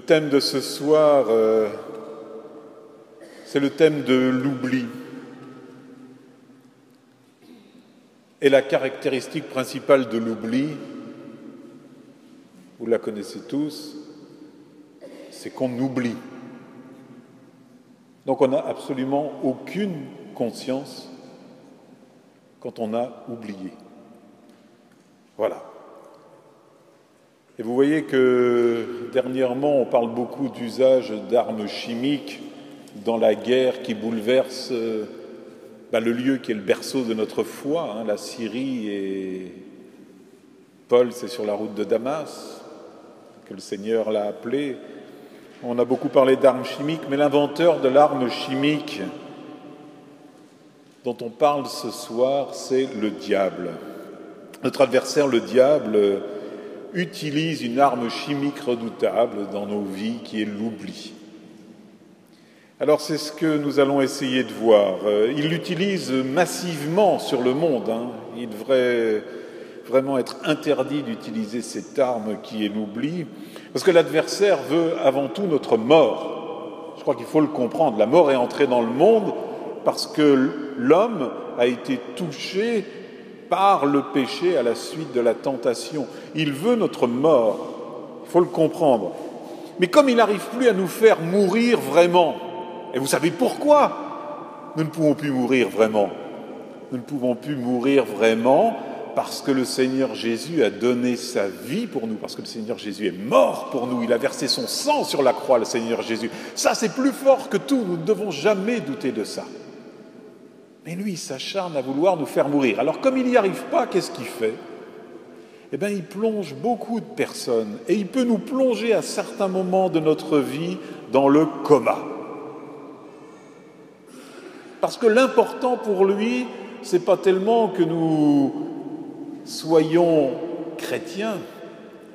thème de ce soir, c'est le thème de l'oubli. Et la caractéristique principale de l'oubli, vous la connaissez tous, c'est qu'on oublie. Donc on n'a absolument aucune conscience quand on a oublié. Voilà. Et vous voyez que dernièrement, on parle beaucoup d'usage d'armes chimiques dans la guerre qui bouleverse le lieu qui est le berceau de notre foi, la Syrie, et Paul, c'est sur la route de Damas que le Seigneur l'a appelé. On a beaucoup parlé d'armes chimiques, mais l'inventeur de l'arme chimique dont on parle ce soir, c'est le diable. Notre adversaire, le diable, utilise une arme chimique redoutable dans nos vies qui est l'oubli. Alors c'est ce que nous allons essayer de voir. Il l'utilise massivement sur le monde. Il devrait vraiment être interdit d'utiliser cette arme qui est l'oubli, parce que l'adversaire veut avant tout notre mort. Je crois qu'il faut le comprendre. La mort est entrée dans le monde parce que l'homme a été touché par le péché à la suite de la tentation. Il veut notre mort, il faut le comprendre. Mais comme il n'arrive plus à nous faire mourir vraiment, et vous savez pourquoi nous ne pouvons plus mourir vraiment? Nous ne pouvons plus mourir vraiment parce que le Seigneur Jésus a donné sa vie pour nous, parce que le Seigneur Jésus est mort pour nous, il a versé son sang sur la croix, le Seigneur Jésus. Ça, c'est plus fort que tout, nous ne devons jamais douter de ça. Mais lui, il s'acharne à vouloir nous faire mourir. Alors, comme il n'y arrive pas, qu'est-ce qu'il fait? Il plonge beaucoup de personnes, et il peut nous plonger à certains moments de notre vie dans le coma. Parce que l'important pour lui, c'est pas tellement que nous soyons chrétiens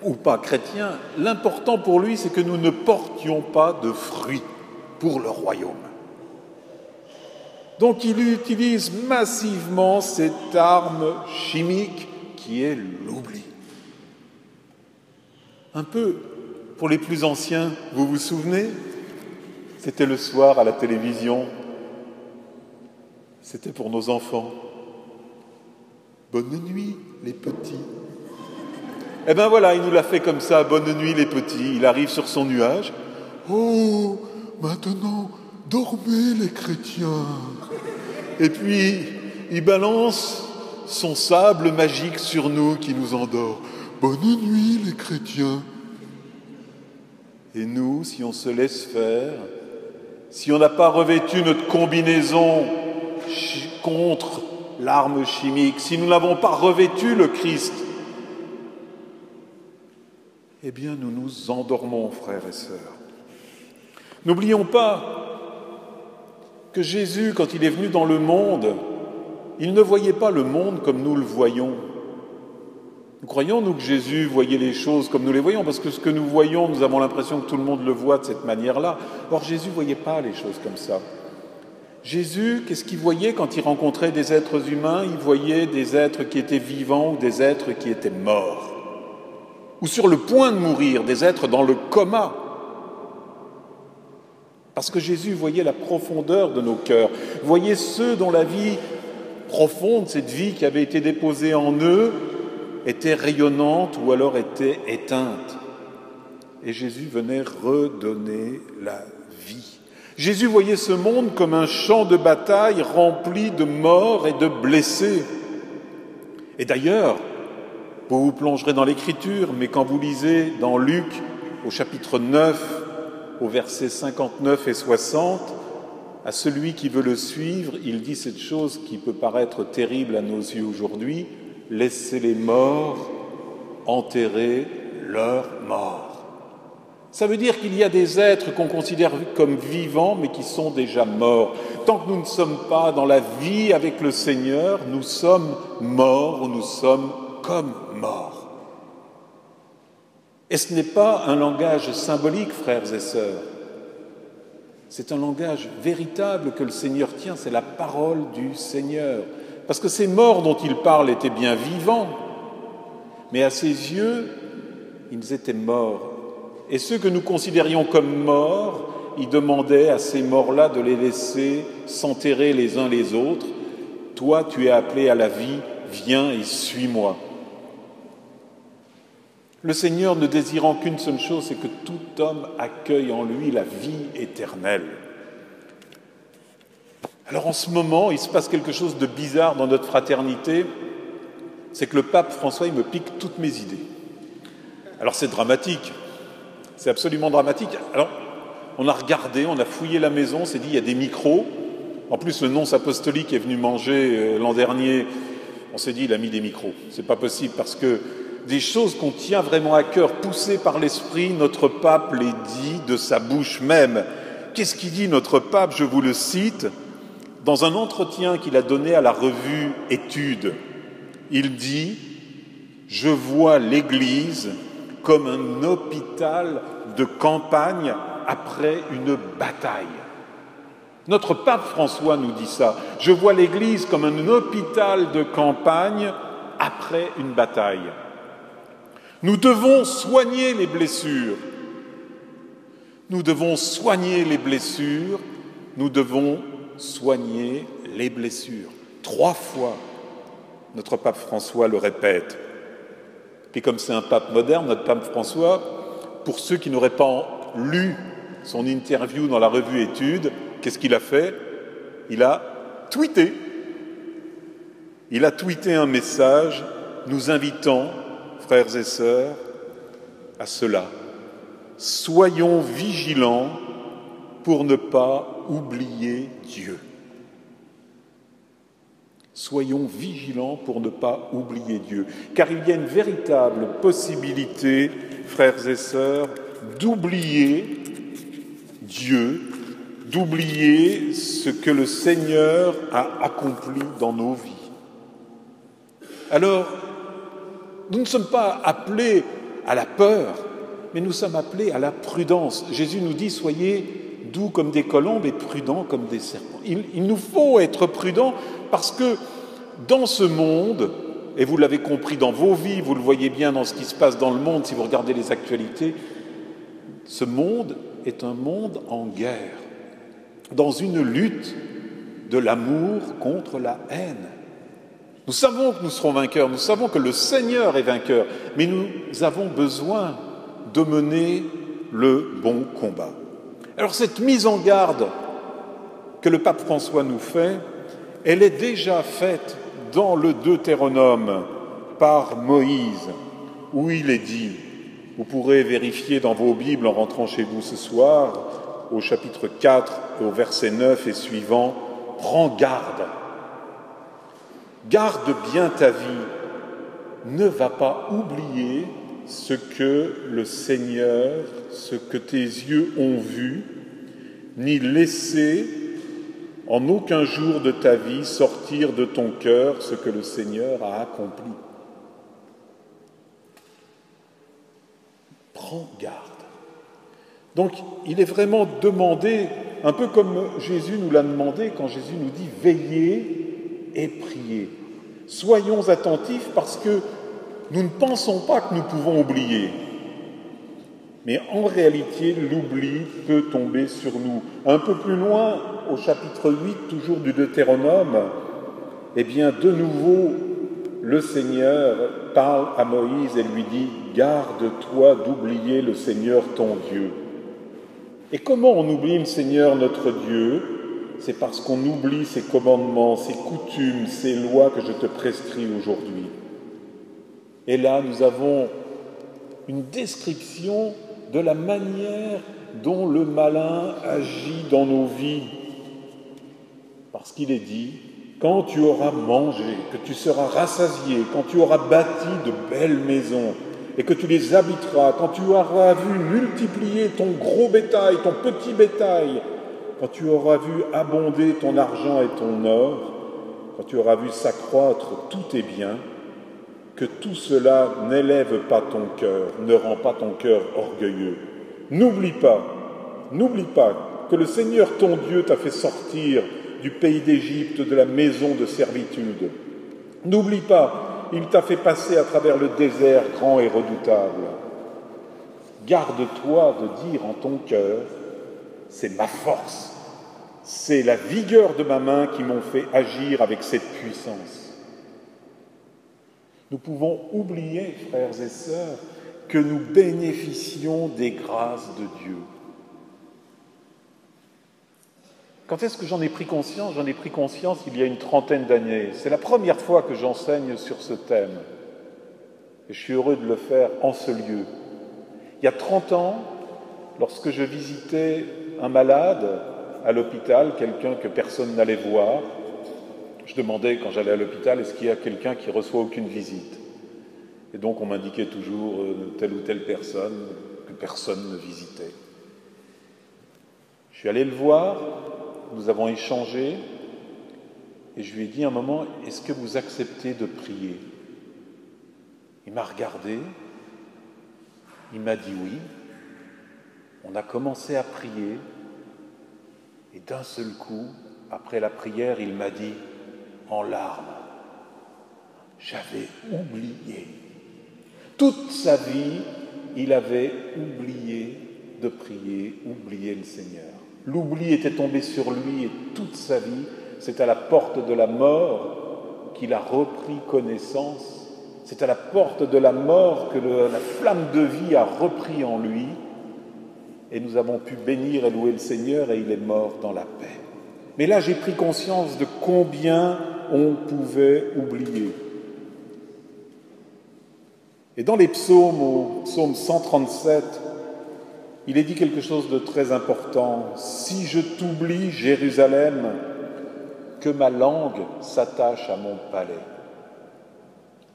ou pas chrétiens. L'important pour lui, c'est que nous ne portions pas de fruits pour le royaume. Donc il utilise massivement cette arme chimique qui est l'oubli. Un peu, pour les plus anciens, vous vous souvenez? C'était le soir à la télévision. C'était pour nos enfants. Bonne nuit, les petits. Voilà, il nous l'a fait comme ça. Bonne nuit, les petits. Il arrive sur son nuage. Oh, maintenant, dormez, les chrétiens. Et puis, il balance son sable magique sur nous qui nous endort. Bonne nuit, les chrétiens. Et nous, si on se laisse faire, si on n'a pas revêtu notre combinaison contre l'arme chimique, si nous n'avons pas revêtu le Christ, nous nous endormons, frères et sœurs. N'oublions pas que Jésus, quand il est venu dans le monde, il ne voyait pas le monde comme nous le voyons. Nous croyons, nous, que Jésus voyait les choses comme nous les voyons, parce que ce que nous voyons, nous avons l'impression que tout le monde le voit de cette manière-là. Or, Jésus ne voyait pas les choses comme ça. Jésus, qu'est-ce qu'il voyait quand il rencontrait des êtres humains? Il voyait des êtres qui étaient vivants ou des êtres qui étaient morts, ou sur le point de mourir, des êtres dans le coma. Parce que Jésus voyait la profondeur de nos cœurs, voyait ceux dont la vie profonde, cette vie qui avait été déposée en eux, était rayonnante ou alors était éteinte. Et Jésus venait redonner la vie. Jésus voyait ce monde comme un champ de bataille rempli de morts et de blessés. Et d'ailleurs, vous vous plongerez dans l'Écriture, mais quand vous lisez dans Luc, au chapitre 9, au versets 59 et 60, à celui qui veut le suivre, il dit cette chose qui peut paraître terrible à nos yeux aujourd'hui: laissez les morts enterrer leurs morts. Ça veut dire qu'il y a des êtres qu'on considère comme vivants, mais qui sont déjà morts. Tant que nous ne sommes pas dans la vie avec le Seigneur, nous sommes morts ou nous sommes comme morts. Et ce n'est pas un langage symbolique, frères et sœurs. C'est un langage véritable que le Seigneur tient, c'est la parole du Seigneur. Parce que ces morts dont il parle étaient bien vivants, mais à ses yeux, ils étaient morts. Et ceux que nous considérions comme morts, il demandait à ces morts-là de les laisser s'enterrer les uns les autres. Toi, tu es appelé à la vie, viens et suis-moi. Le Seigneur ne désirant qu'une seule chose, c'est que tout homme accueille en lui la vie éternelle. Alors en ce moment, il se passe quelque chose de bizarre dans notre fraternité, c'est que le pape François, il me pique toutes mes idées. Alors c'est dramatique, c'est absolument dramatique. Alors on a regardé, on a fouillé la maison, on s'est dit il y a des micros. En plus le nonce apostolique est venu manger l'an dernier, on s'est dit il a mis des micros. C'est pas possible parce que des choses qu'on tient vraiment à cœur, poussées par l'Esprit, notre pape les dit de sa bouche même. Qu'est-ce qu'il dit notre pape? Je vous le cite, dans un entretien qu'il a donné à la revue Études. Il dit « Je vois l'Église comme un hôpital de campagne après une bataille. » Notre pape François nous dit ça. « Je vois l'Église comme un hôpital de campagne après une bataille. » Nous devons soigner les blessures. Nous devons soigner les blessures. Nous devons soigner les blessures. 3 fois, notre pape François le répète. Et comme c'est un pape moderne, notre pape François, pour ceux qui n'auraient pas lu son interview dans la revue Études, qu'est-ce qu'il a fait? Il a tweeté. Il a tweeté un message nous invitant, frères et sœurs, à cela. Soyons vigilants pour ne pas oublier Dieu. Soyons vigilants pour ne pas oublier Dieu, car il y a une véritable possibilité, frères et sœurs, d'oublier Dieu, d'oublier ce que le Seigneur a accompli dans nos vies. Alors, nous ne sommes pas appelés à la peur, mais nous sommes appelés à la prudence. Jésus nous dit, soyez doux comme des colombes et prudents comme des serpents. Il nous faut être prudents parce que dans ce monde, et vous l'avez compris dans vos vies, vous le voyez bien dans ce qui se passe dans le monde si vous regardez les actualités, ce monde est un monde en guerre, dans une lutte de l'amour contre la haine. Nous savons que nous serons vainqueurs, nous savons que le Seigneur est vainqueur, mais nous avons besoin de mener le bon combat. Alors cette mise en garde que le pape François nous fait, elle est déjà faite dans le Deutéronome par Moïse, où il est dit, vous pourrez vérifier dans vos Bibles en rentrant chez vous ce soir, au chapitre 4, au verset 9 et suivant, « Prends garde, garde bien ta vie, ne va pas oublier ce que le Seigneur, ce que tes yeux ont vu, ni laisser en aucun jour de ta vie sortir de ton cœur ce que le Seigneur a accompli. » Prends garde. Donc, il est vraiment demandé, un peu comme Jésus nous l'a demandé quand Jésus nous dit « Veillez et priez ». Soyons attentifs parce que nous ne pensons pas que nous pouvons oublier. Mais en réalité, l'oubli peut tomber sur nous. Un peu plus loin, au chapitre 8, toujours du Deutéronome, eh bien, de nouveau, le Seigneur parle à Moïse et lui dit « Garde-toi d'oublier le Seigneur ton Dieu ». Et comment on oublie le Seigneur notre Dieu? C'est parce qu'on oublie ses commandements, ses coutumes, ses lois que je te prescris aujourd'hui. Et là, nous avons une description de la manière dont le malin agit dans nos vies. Parce qu'il est dit, quand tu auras mangé, que tu seras rassasié, quand tu auras bâti de belles maisons et que tu les habiteras, quand tu auras vu multiplier ton gros bétail, ton petit bétail, quand tu auras vu abonder ton argent et ton or, quand tu auras vu s'accroître tous tes biens, que tout cela n'élève pas ton cœur, ne rend pas ton cœur orgueilleux. N'oublie pas que le Seigneur ton Dieu t'a fait sortir du pays d'Égypte, de la maison de servitude. N'oublie pas, il t'a fait passer à travers le désert grand et redoutable. Garde-toi de dire en ton cœur, c'est ma force, c'est la vigueur de ma main qui m'ont fait agir avec cette puissance. Nous pouvons oublier, frères et sœurs, que nous bénéficions des grâces de Dieu. Quand est-ce que j'en ai pris conscience? J'en ai pris conscience il y a une trentaine d'années. C'est la première fois que j'enseigne sur ce thème. Et je suis heureux de le faire en ce lieu. Il y a 30 ans, lorsque je visitais un malade à l'hôpital, quelqu'un que personne n'allait voir, je demandais quand j'allais à l'hôpital, est-ce qu'il y a quelqu'un qui reçoit aucune visite? Et donc on m'indiquait toujours telle ou telle personne que personne ne visitait. Je suis allé le voir, nous avons échangé, et je lui ai dit un moment, est-ce que vous acceptez de prier? Il m'a regardé, il m'a dit oui. On a commencé à prier, et d'un seul coup, après la prière, il m'a dit, en larmes, j'avais oublié. Toute sa vie, il avait oublié de prier, oublié le Seigneur. L'oubli était tombé sur lui et toute sa vie, c'est à la porte de la mort qu'il a repris connaissance. C'est à la porte de la mort que la flamme de vie a repris en lui. Et nous avons pu bénir et louer le Seigneur et il est mort dans la paix. Mais là, j'ai pris conscience de combien on pouvait oublier. Et dans les psaumes, au psaume 137, il est dit quelque chose de très important. « Si je t'oublie, Jérusalem, que ma langue s'attache à mon palais. »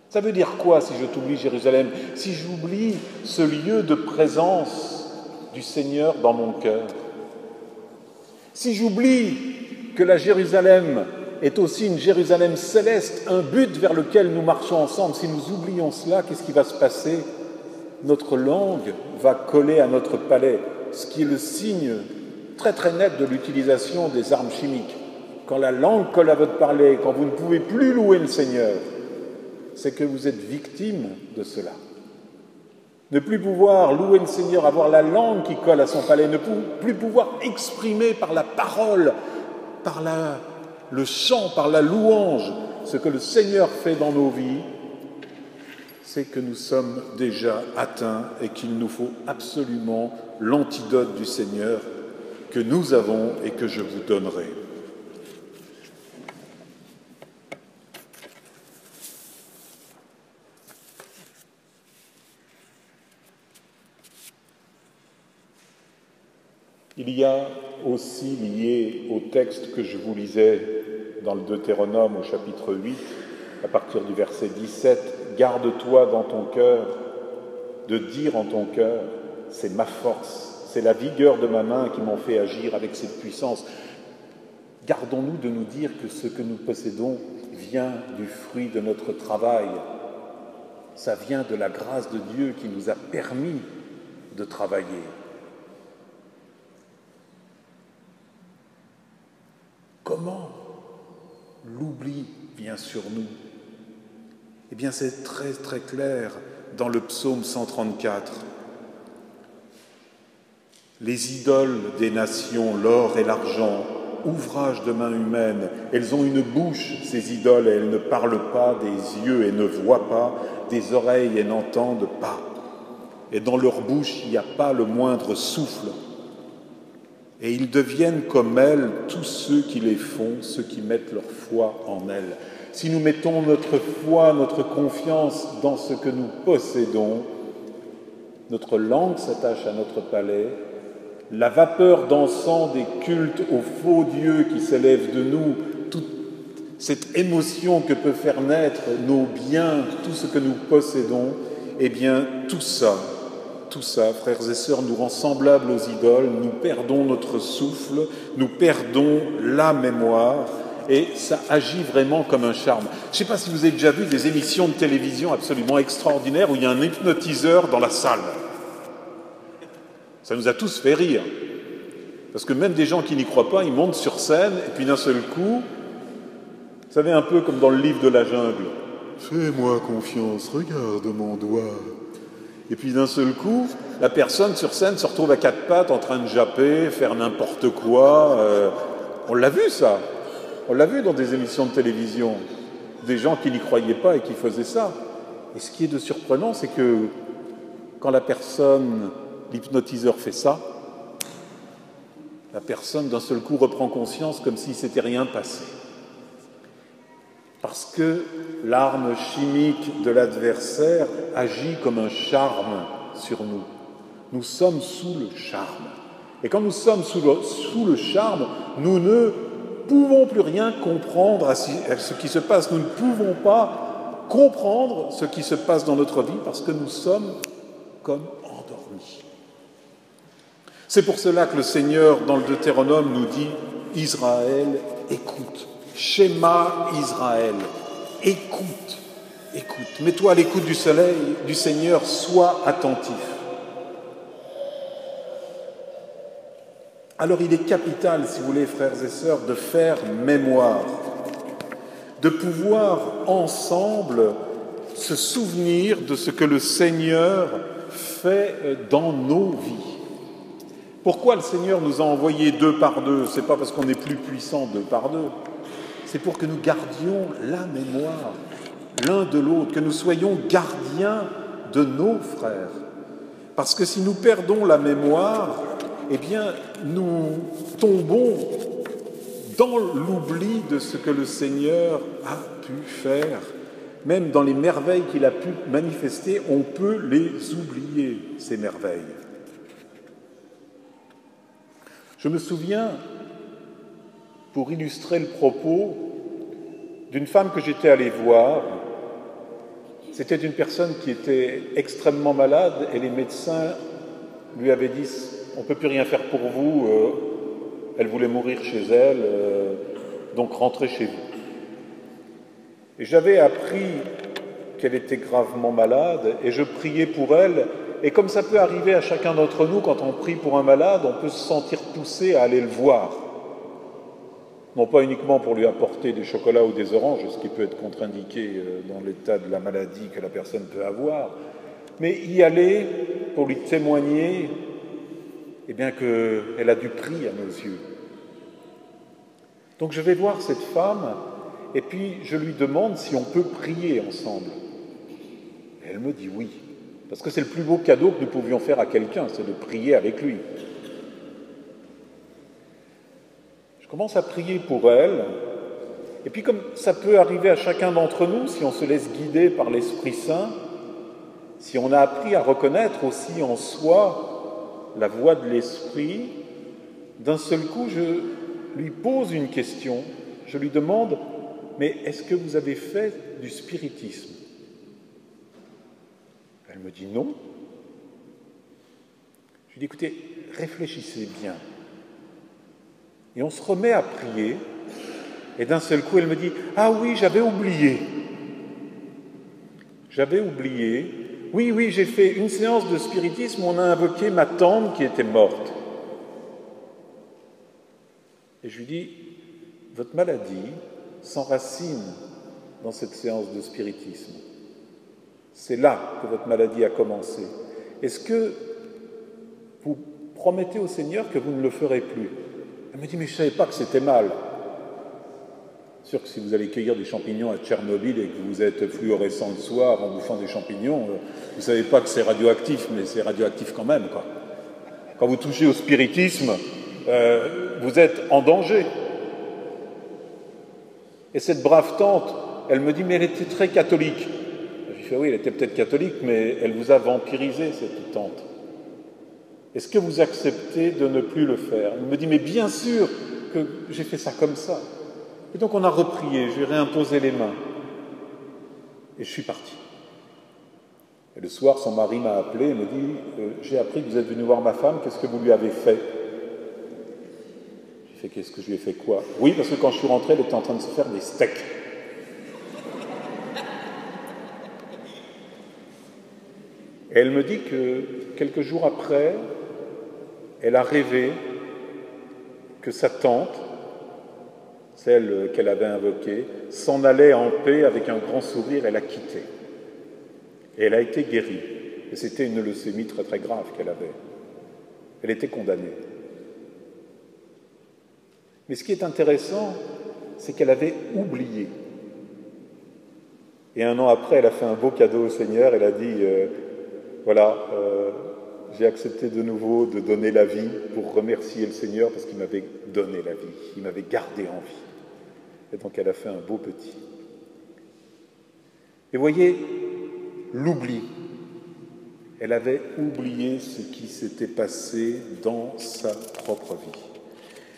Ça veut dire quoi, si je t'oublie, Jérusalem? Si j'oublie ce lieu de présence du Seigneur dans mon cœur. Si j'oublie que la Jérusalem est aussi une Jérusalem céleste, un but vers lequel nous marchons ensemble, si nous oublions cela, qu'est-ce qui va se passer? Notre langue va coller à notre palais, ce qui est le signe très très net de l'utilisation des armes chimiques. Quand la langue colle à votre palais, quand vous ne pouvez plus louer le Seigneur, c'est que vous êtes victime de cela. Ne plus pouvoir louer le Seigneur, avoir la langue qui colle à son palais, ne plus pouvoir exprimer par la parole, par le chant, par la louange, ce que le Seigneur fait dans nos vies, c'est que nous sommes déjà atteints et qu'il nous faut absolument l'antidote du Seigneur que nous avons et que je vous donnerai. Il y a aussi lié au texte que je vous lisais dans le Deutéronome au chapitre 8, à partir du verset 17, « Garde-toi dans ton cœur de dire en ton cœur, c'est ma force, c'est la vigueur de ma main qui m'en fait agir avec cette puissance. » Gardons-nous de nous dire que ce que nous possédons vient du fruit de notre travail. Ça vient de la grâce de Dieu qui nous a permis de travailler. Comment l'oubli vient sur nous? Eh bien, c'est très très clair dans le psaume 134. Les idoles des nations, l'or et l'argent, ouvrage de main humaine, elles ont une bouche, ces idoles, et elles ne parlent pas, des yeux et ne voient pas, des oreilles et n'entendent pas. Et dans leur bouche, il n'y a pas le moindre souffle. Et ils deviennent comme elles, tous ceux qui les font, ceux qui mettent leur foi en elles. Si nous mettons notre foi, notre confiance dans ce que nous possédons, notre langue s'attache à notre palais, la vapeur d'encens des cultes aux faux dieux qui s'élèvent de nous, toute cette émotion que peut faire naître nos biens, tout ce que nous possédons, eh bien tout ça, frères et sœurs, nous rend semblables aux idoles, nous perdons notre souffle, nous perdons la mémoire, et ça agit vraiment comme un charme. Je ne sais pas si vous avez déjà vu des émissions de télévision absolument extraordinaires où il y a un hypnotiseur dans la salle. Ça nous a tous fait rire, parce que même des gens qui n'y croient pas, ils montent sur scène, et puis d'un seul coup, vous savez, un peu comme dans le livre de la jungle, « Fais-moi confiance, regarde mon doigt ». Et puis d'un seul coup, la personne sur scène se retrouve à quatre pattes en train de japper, faire n'importe quoi. On l'a vu ça. On l'a vu dans des émissions de télévision. Des gens qui n'y croyaient pas et qui faisaient ça. Et ce qui est de surprenant, c'est que quand la personne, l'hypnotiseur fait ça, la personne d'un seul coup reprend conscience comme s'il ne s'était rien passé. Parce que l'arme chimique de l'adversaire agit comme un charme sur nous. Nous sommes sous le charme. Et quand nous sommes sous le charme, nous ne pouvons plus rien comprendre à ce qui se passe. Nous ne pouvons pas comprendre ce qui se passe dans notre vie parce que nous sommes comme endormis. C'est pour cela que le Seigneur, dans le Deutéronome, nous dit « Israël, écoute ». Shema Israël, écoute, écoute, mets-toi à l'écoute du Seigneur, sois attentif. Alors il est capital, si vous voulez, frères et sœurs, de faire mémoire, de pouvoir ensemble se souvenir de ce que le Seigneur fait dans nos vies. Pourquoi le Seigneur nous a envoyés deux par deux? Ce n'est pas parce qu'on est plus puissant deux par deux. C'est pour que nous gardions la mémoire l'un de l'autre, que nous soyons gardiens de nos frères. Parce que si nous perdons la mémoire, eh bien, nous tombons dans l'oubli de ce que le Seigneur a pu faire. Même dans les merveilles qu'il a pu manifester, on peut les oublier, ces merveilles. Je me souviens, pour illustrer le propos, d'une femme que j'étais allé voir. C'était une personne qui était extrêmement malade et les médecins lui avaient dit « on ne peut plus rien faire pour vous ». Elle voulait mourir chez elle, donc rentrez chez vous. Et j'avais appris qu'elle était gravement malade et je priais pour elle. Et comme ça peut arriver à chacun d'entre nous, quand on prie pour un malade, on peut se sentir poussé à aller le voir. Non pas uniquement pour lui apporter des chocolats ou des oranges, ce qui peut être contre-indiqué dans l'état de la maladie que la personne peut avoir, mais y aller pour lui témoigner eh bien, qu'elle a du prix à nos yeux. Donc je vais voir cette femme et puis je lui demande si on peut prier ensemble. Et elle me dit oui, parce que c'est le plus beau cadeau que nous pouvions faire à quelqu'un, c'est de prier avec lui. Je commence à prier pour elle, et puis comme ça peut arriver à chacun d'entre nous, si on se laisse guider par l'Esprit Saint, si on a appris à reconnaître aussi en soi la voix de l'Esprit, d'un seul coup, je lui pose une question. Je lui demande, mais est-ce que vous avez fait du spiritisme? Elle me dit non. Je lui dis, écoutez, réfléchissez bien. Et on se remet à prier, et d'un seul coup, elle me dit « Ah oui, j'avais oublié. J'avais oublié. Oui, j'ai fait une séance de spiritisme où on a invoqué ma tante qui était morte. » Et je lui dis « Votre maladie s'enracine dans cette séance de spiritisme. C'est là que votre maladie a commencé. Est-ce que vous promettez au Seigneur que vous ne le ferez plus ?» Elle me dit, mais je ne savais pas que c'était mal. C'est sûr que si vous allez cueillir des champignons à Tchernobyl et que vous êtes fluorescent le soir en bouffant des champignons, vous ne savez pas que c'est radioactif, mais c'est radioactif quand même, quoi. Quand vous touchez au spiritisme, vous êtes en danger. Et cette brave tante, elle me dit, mais elle était très catholique. Je lui fais, oui, elle était peut-être catholique, mais elle vous a vampirisé, cette tante. Est-ce que vous acceptez de ne plus le faire? Il me dit, mais bien sûr que j'ai fait ça comme ça. Et donc on a reprié, je lui ai réimposé les mains. Et je suis parti. Et le soir, son mari m'a appelé et me dit, j'ai appris que vous êtes venu voir ma femme, qu'est-ce que vous lui avez fait? J'ai fait, qu'est-ce que je lui ai fait quoi? Oui, parce que quand je suis rentré, elle était en train de se faire des steaks. Et elle me dit que quelques jours après, elle a rêvé que sa tante, celle qu'elle avait invoquée, s'en allait en paix avec un grand sourire et l'a quittée. Et elle a été guérie. Et c'était une leucémie très très grave qu'elle avait. Elle était condamnée. Mais ce qui est intéressant, c'est qu'elle avait oublié. Et 1 an après, elle a fait un beau cadeau au Seigneur. Elle a dit, j'ai accepté de nouveau de donner la vie pour remercier le Seigneur parce qu'il m'avait donné la vie, il m'avait gardé en vie. Et donc elle a fait un beau petit. Et voyez, l'oubli. Elle avait oublié ce qui s'était passé dans sa propre vie.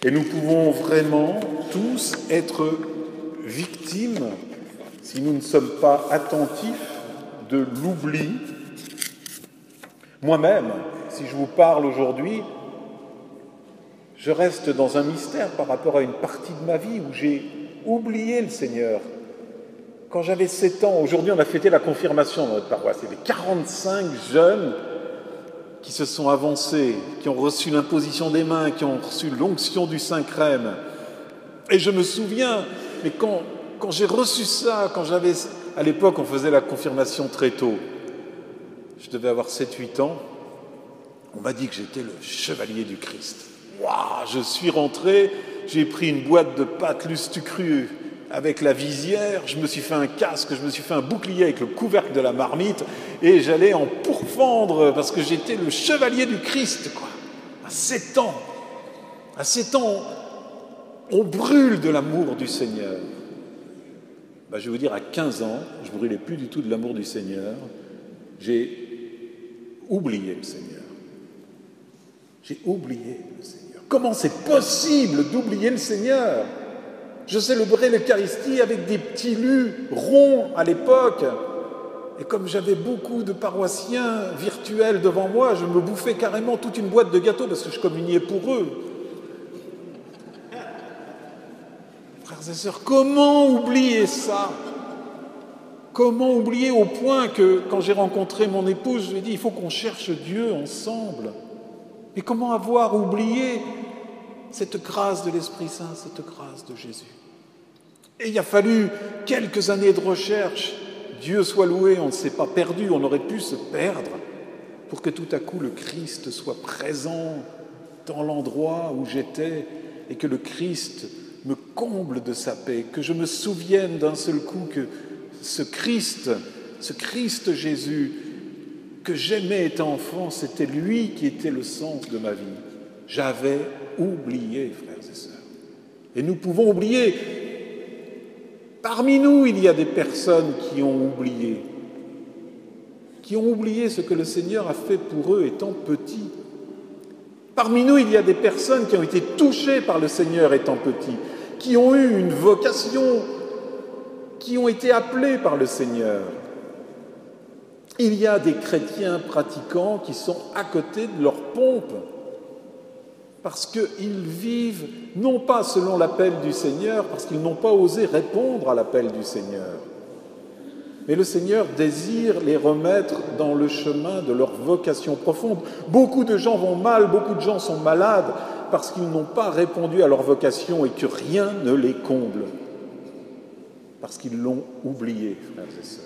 Et nous pouvons vraiment tous être victimes, si nous ne sommes pas attentifs, de l'oubli. Moi-même, si je vous parle aujourd'hui, je reste dans un mystère par rapport à une partie de ma vie où j'ai oublié le Seigneur. Quand j'avais 7 ans, aujourd'hui on a fêté la confirmation dans notre paroisse, il y avait 45 jeunes qui se sont avancés, qui ont reçu l'imposition des mains, qui ont reçu l'onction du Saint-Crème. Et je me souviens, mais quand j'ai reçu ça, à l'époque on faisait la confirmation très tôt, je devais avoir 7-8 ans, on m'a dit que j'étais le chevalier du Christ. Waouh, je suis rentré, j'ai pris une boîte de pâtes Lustucru avec la visière, je me suis fait un casque, je me suis fait un bouclier avec le couvercle de la marmite et j'allais en pourfendre parce que j'étais le chevalier du Christ, quoi. À 7 ans. À 7 ans, on brûle de l'amour du Seigneur. Je vais vous dire, à 15 ans, je ne brûlais plus du tout de l'amour du Seigneur. J'ai oublié le Seigneur. J'ai oublié le Seigneur. Comment c'est possible d'oublier le Seigneur ? Je célébrais l'Eucharistie avec des petits lus ronds à l'époque. Et comme j'avais beaucoup de paroissiens virtuels devant moi, je me bouffais carrément toute une boîte de gâteaux parce que je communiais pour eux. Frères et sœurs, comment oublier ça ? Comment oublier au point que, quand j'ai rencontré mon épouse, je lui ai dit, il faut qu'on cherche Dieu ensemble. Et comment avoir oublié cette grâce de l'Esprit Saint, cette grâce de Jésus? Et il a fallu quelques années de recherche. Dieu soit loué, on ne s'est pas perdu, on aurait pu se perdre pour que tout à coup le Christ soit présent dans l'endroit où j'étais et que le Christ me comble de sa paix, que je me souvienne d'un seul coup que ce Christ Jésus que j'aimais étant enfant, c'était lui qui était le sens de ma vie. J'avais oublié, frères et sœurs. Et nous pouvons oublier. Parmi nous, il y a des personnes qui ont oublié ce que le Seigneur a fait pour eux étant petits. Parmi nous, il y a des personnes qui ont été touchées par le Seigneur étant petits, qui ont eu une vocation, qui ont été appelés par le Seigneur. Il y a des chrétiens pratiquants qui sont à côté de leur pompe, parce qu'ils vivent non pas selon l'appel du Seigneur, parce qu'ils n'ont pas osé répondre à l'appel du Seigneur. Mais le Seigneur désire les remettre dans le chemin de leur vocation profonde. Beaucoup de gens vont mal, beaucoup de gens sont malades, parce qu'ils n'ont pas répondu à leur vocation et que rien ne les comble. Parce qu'ils l'ont oublié, frères et sœurs.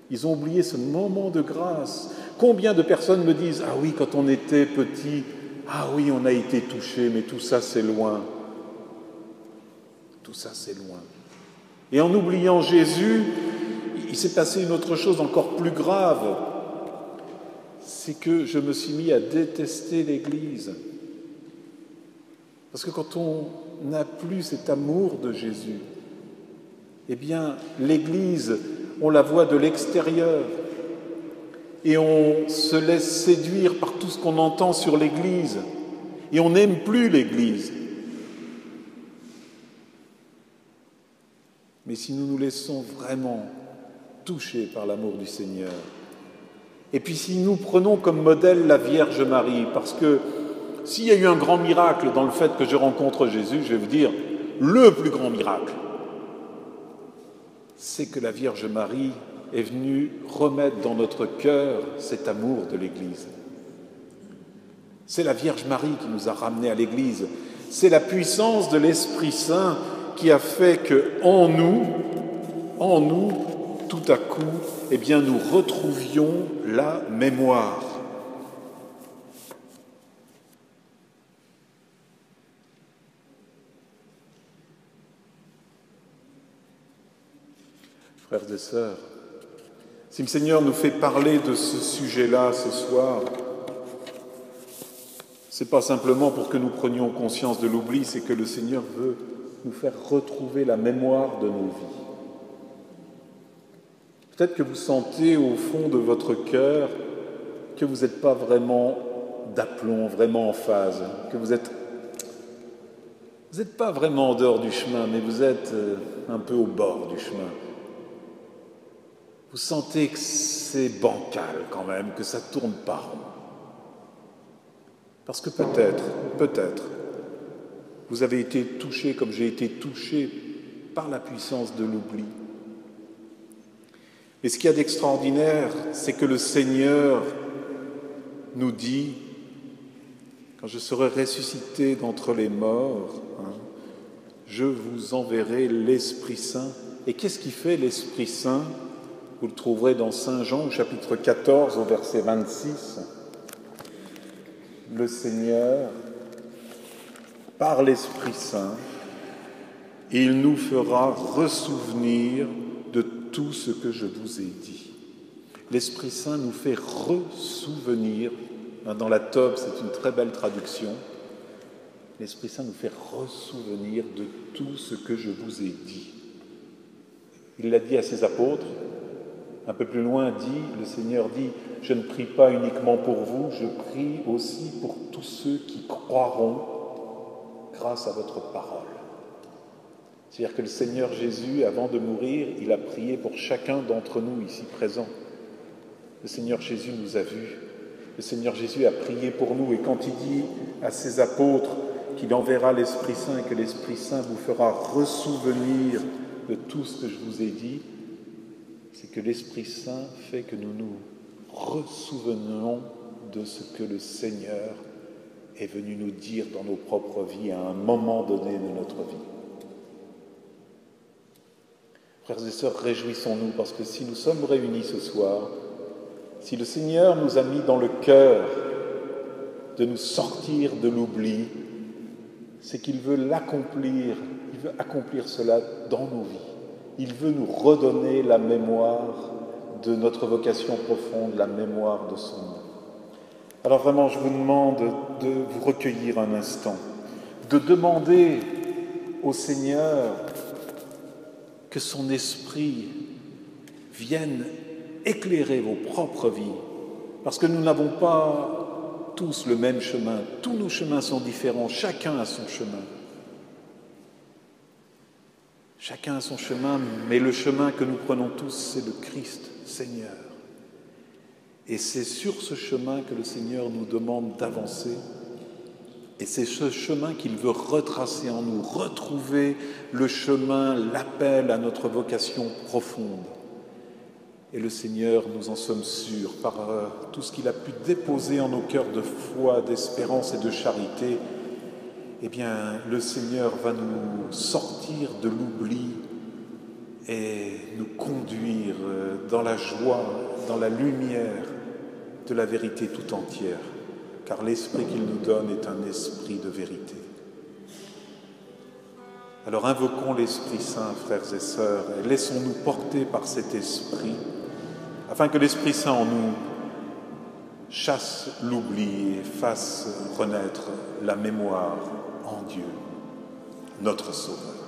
Ils ont oublié ce moment de grâce. Combien de personnes me disent « Ah oui, quand on était petit, ah oui, on a été touché, mais tout ça, c'est loin. » Tout ça, c'est loin. Et en oubliant Jésus, il s'est passé une autre chose encore plus grave. C'est que je me suis mis à détester l'Église. Parce que quand on n'a plus cet amour de Jésus, eh bien, l'Église, on la voit de l'extérieur et on se laisse séduire par tout ce qu'on entend sur l'Église et on n'aime plus l'Église. Mais si nous nous laissons vraiment toucher par l'amour du Seigneur, et puis si nous prenons comme modèle la Vierge Marie, parce que s'il y a eu un grand miracle dans le fait que je rencontre Jésus, je vais vous dire, le plus grand miracle, c'est que la Vierge Marie est venue remettre dans notre cœur cet amour de l'Église. C'est la Vierge Marie qui nous a ramenés à l'Église. C'est la puissance de l'Esprit Saint qui a fait qu'en nous, tout à coup, eh bien, nous retrouvions la mémoire. Frères et sœurs, si le Seigneur nous fait parler de ce sujet-là ce soir, ce n'est pas simplement pour que nous prenions conscience de l'oubli, c'est que le Seigneur veut nous faire retrouver la mémoire de nos vies. Peut-être que vous sentez au fond de votre cœur que vous n'êtes pas vraiment d'aplomb, vraiment en phase, que vous n'êtes pas vraiment en dehors du chemin, mais vous êtes un peu au bord du chemin. Vous sentez que c'est bancal quand même, que ça ne tourne pas rond. Parce que peut-être, vous avez été touché comme j'ai été touché par la puissance de l'oubli. Mais ce qu'il y a d'extraordinaire, c'est que le Seigneur nous dit, quand je serai ressuscité d'entre les morts, je vous enverrai l'Esprit Saint. Et qu'est-ce qui fait l'Esprit Saint ? Vous le trouverez dans Saint Jean, au chapitre 14, au verset 26. Le Seigneur, par l'Esprit Saint, il nous fera ressouvenir de tout ce que je vous ai dit. L'Esprit Saint nous fait ressouvenir. Dans la Tobe, c'est une très belle traduction. L'Esprit Saint nous fait ressouvenir de tout ce que je vous ai dit. Il l'a dit à ses apôtres. Un peu plus loin, le Seigneur dit « Je ne prie pas uniquement pour vous, je prie aussi pour tous ceux qui croiront grâce à votre parole. » C'est-à-dire que le Seigneur Jésus, avant de mourir, il a prié pour chacun d'entre nous ici présents. Le Seigneur Jésus nous a vus. Le Seigneur Jésus a prié pour nous. Et quand il dit à ses apôtres qu'il enverra l'Esprit Saint et que l'Esprit Saint vous fera ressouvenir de tout ce que je vous ai dit, c'est que l'Esprit Saint fait que nous nous ressouvenons de ce que le Seigneur est venu nous dire dans nos propres vies à un moment donné de notre vie. Frères et sœurs, réjouissons-nous parce que si nous sommes réunis ce soir, si le Seigneur nous a mis dans le cœur de nous sortir de l'oubli, c'est qu'il veut l'accomplir, il veut accomplir cela dans nos vies. Il veut nous redonner la mémoire de notre vocation profonde, la mémoire de son nom. Alors vraiment, je vous demande de vous recueillir un instant, de demander au Seigneur que son esprit vienne éclairer vos propres vies, parce que nous n'avons pas tous le même chemin, tous nos chemins sont différents, chacun a son chemin. Chacun a son chemin, mais le chemin que nous prenons tous, c'est le Christ, Seigneur. Et c'est sur ce chemin que le Seigneur nous demande d'avancer. Et c'est ce chemin qu'il veut retracer en nous, retrouver le chemin, l'appel à notre vocation profonde. Et le Seigneur, nous en sommes sûrs, par tout ce qu'il a pu déposer en nos cœurs de foi, d'espérance et de charité, eh bien, le Seigneur va nous sortir de l'oubli et nous conduire dans la joie, dans la lumière de la vérité tout entière, car l'esprit qu'il nous donne est un esprit de vérité. Alors invoquons l'Esprit Saint, frères et sœurs, et laissons-nous porter par cet esprit, afin que l'Esprit Saint en nous chasse l'oubli et fasse renaître la mémoire en Dieu, notre Sauveur.